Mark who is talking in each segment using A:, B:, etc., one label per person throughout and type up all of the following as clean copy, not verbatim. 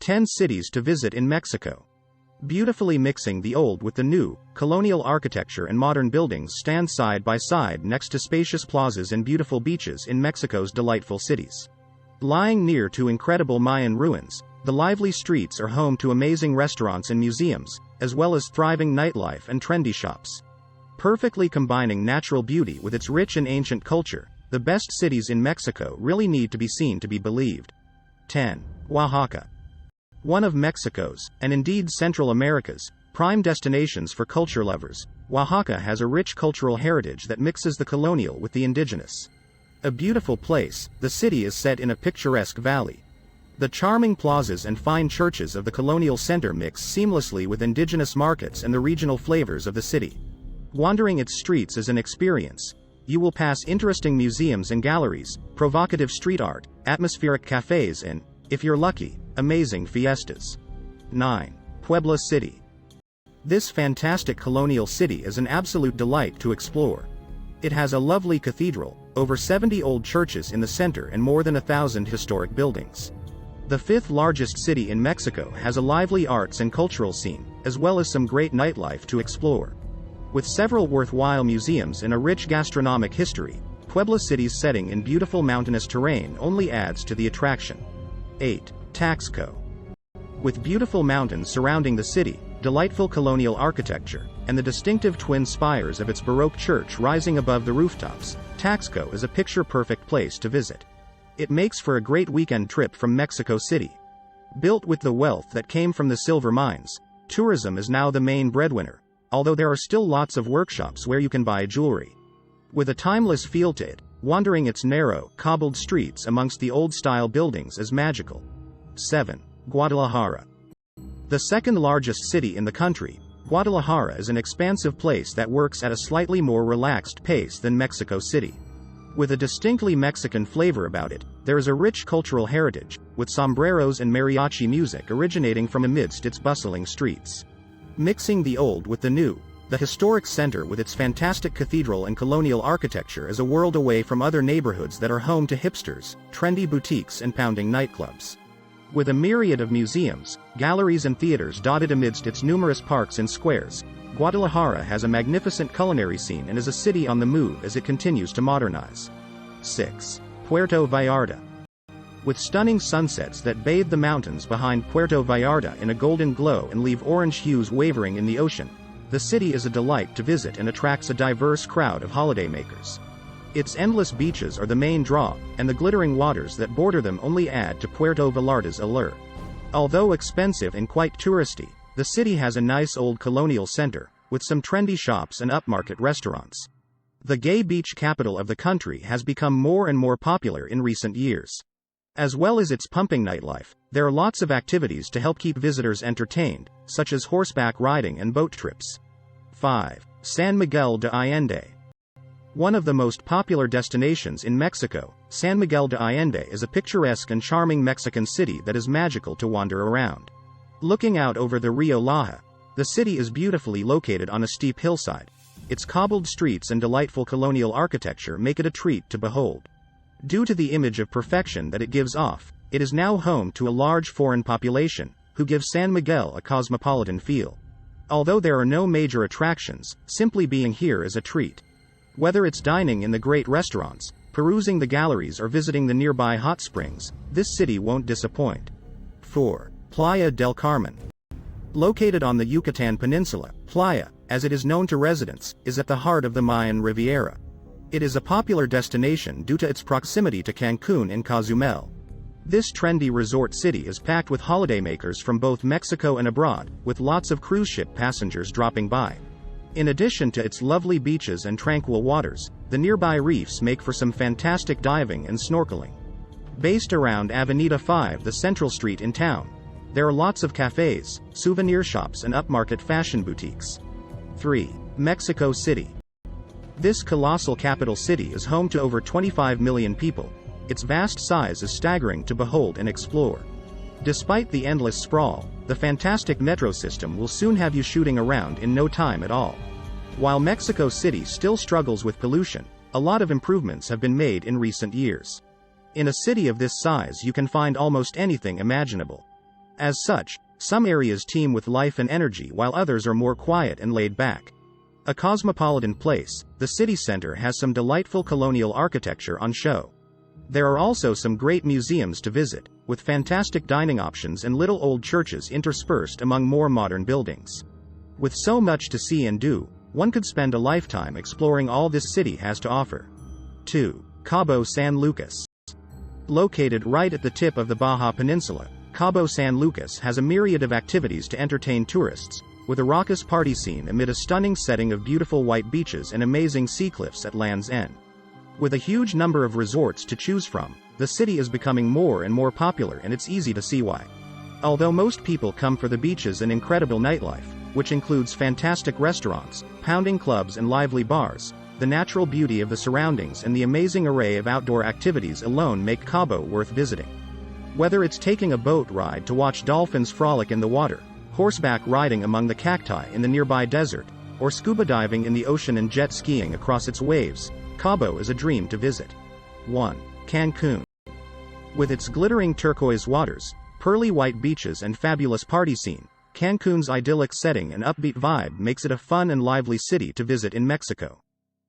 A: 10 cities to visit in Mexico. Beautifully mixing the old with the new, colonial architecture and modern buildings stand side by side next to spacious plazas and beautiful beaches in Mexico's delightful cities. Lying near to incredible Mayan ruins, the lively streets are home to amazing restaurants and museums, as well as thriving nightlife and trendy shops. Perfectly combining natural beauty with its rich and ancient culture, the best cities in Mexico really need to be seen to be believed. 10. Oaxaca. One of Mexico's, and indeed Central America's, prime destinations for culture lovers, Oaxaca has a rich cultural heritage that mixes the colonial with the indigenous. A beautiful place, the city is set in a picturesque valley. The charming plazas and fine churches of the colonial center mix seamlessly with indigenous markets and the regional flavors of the city. Wandering its streets is an experience. You will pass interesting museums and galleries, provocative street art, atmospheric cafes and, if you're lucky, amazing fiestas. 9. Pueblo City. This fantastic colonial city is an absolute delight to explore. It has a lovely cathedral, over 70 old churches in the center and more than 1,000 historic buildings. The fifth largest city in Mexico has a lively arts and cultural scene, as well as some great nightlife to explore. With several worthwhile museums and a rich gastronomic history, Pueblo City's setting in beautiful mountainous terrain only adds to the attraction. 8. Taxco. With beautiful mountains surrounding the city, delightful colonial architecture, and the distinctive twin spires of its Baroque church rising above the rooftops, Taxco is a picture-perfect place to visit. It makes for a great weekend trip from Mexico City. Built with the wealth that came from the silver mines, tourism is now the main breadwinner, although there are still lots of workshops where you can buy jewelry. With a timeless feel to it, wandering its narrow, cobbled streets amongst the old-style buildings is magical. 7. Guadalajara. The second largest city in the country, Guadalajara is an expansive place that works at a slightly more relaxed pace than Mexico City. With a distinctly Mexican flavor about it, there is a rich cultural heritage, with sombreros and mariachi music originating from amidst its bustling streets. Mixing the old with the new, the historic center with its fantastic cathedral and colonial architecture is a world away from other neighborhoods that are home to hipsters, trendy boutiques and pounding nightclubs. With a myriad of museums, galleries and theaters dotted amidst its numerous parks and squares, Guadalajara has a magnificent culinary scene and is a city on the move as it continues to modernize. 6. Puerto Vallarta. With stunning sunsets that bathe the mountains behind Puerto Vallarta in a golden glow and leave orange hues wavering in the ocean, the city is a delight to visit and attracts a diverse crowd of holidaymakers. Its endless beaches are the main draw, and the glittering waters that border them only add to Puerto Vallarta's allure. Although expensive and quite touristy, the city has a nice old colonial center, with some trendy shops and upmarket restaurants. The gay beach capital of the country has become more and more popular in recent years. As well as its pumping nightlife, there are lots of activities to help keep visitors entertained, such as horseback riding and boat trips. 5. San Miguel de Allende. One of the most popular destinations in Mexico, San Miguel de Allende is a picturesque and charming Mexican city that is magical to wander around. Looking out over the Rio Laja, the city is beautifully located on a steep hillside. Its cobbled streets and delightful colonial architecture make it a treat to behold. Due to the image of perfection that it gives off, it is now home to a large foreign population, who give San Miguel a cosmopolitan feel. Although there are no major attractions, simply being here is a treat. Whether it's dining in the great restaurants, perusing the galleries or visiting the nearby hot springs, this city won't disappoint. 4. Playa del Carmen. Located on the Yucatan Peninsula, Playa, as it is known to residents, is at the heart of the Mayan Riviera. It is a popular destination due to its proximity to Cancun and Cozumel. This trendy resort city is packed with holidaymakers from both Mexico and abroad, with lots of cruise ship passengers dropping by. In addition to its lovely beaches and tranquil waters, the nearby reefs make for some fantastic diving and snorkeling. Based around Avenida 5, the central street in town, there are lots of cafes, souvenir shops and upmarket fashion boutiques. 3. Mexico City. This colossal capital city is home to over 25 million people. Its vast size is staggering to behold and explore. Despite the endless sprawl, the fantastic metro system will soon have you shooting around in no time at all. While Mexico City still struggles with pollution, a lot of improvements have been made in recent years. In a city of this size you can find almost anything imaginable. As such, some areas teem with life and energy while others are more quiet and laid back. A cosmopolitan place, the city center has some delightful colonial architecture on show. There are also some great museums to visit, with fantastic dining options and little old churches interspersed among more modern buildings. With so much to see and do, one could spend a lifetime exploring all this city has to offer. 2. Cabo San Lucas. Located right at the tip of the Baja Peninsula, Cabo San Lucas has a myriad of activities to entertain tourists, with a raucous party scene amid a stunning setting of beautiful white beaches and amazing sea cliffs at land's end. With a huge number of resorts to choose from, the city is becoming more and more popular, and it's easy to see why. Although most people come for the beaches and incredible nightlife, which includes fantastic restaurants, pounding clubs and lively bars, the natural beauty of the surroundings and the amazing array of outdoor activities alone make Cabo worth visiting. Whether it's taking a boat ride to watch dolphins frolic in the water, horseback riding among the cacti in the nearby desert, or scuba diving in the ocean and jet skiing across its waves, Cabo is a dream to visit. 1. Cancun. With its glittering turquoise waters, pearly white beaches and fabulous party scene, Cancun's idyllic setting and upbeat vibe makes it a fun and lively city to visit in Mexico.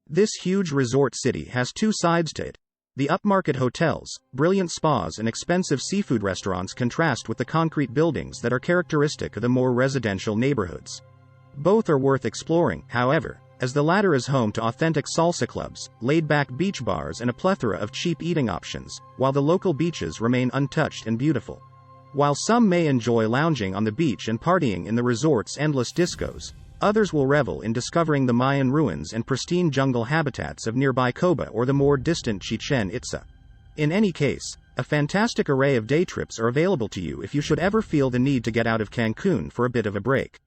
A: This huge resort city has two sides to it. The upmarket hotels, brilliant spas and expensive seafood restaurants contrast with the concrete buildings that are characteristic of the more residential neighborhoods. Both are worth exploring, however, as the latter is home to authentic salsa clubs, laid-back beach bars and a plethora of cheap eating options, while the local beaches remain untouched and beautiful. While some may enjoy lounging on the beach and partying in the resort's endless discos, others will revel in discovering the Mayan ruins and pristine jungle habitats of nearby Coba or the more distant Chichen Itza. In any case, a fantastic array of day trips are available to you if you should ever feel the need to get out of Cancun for a bit of a break.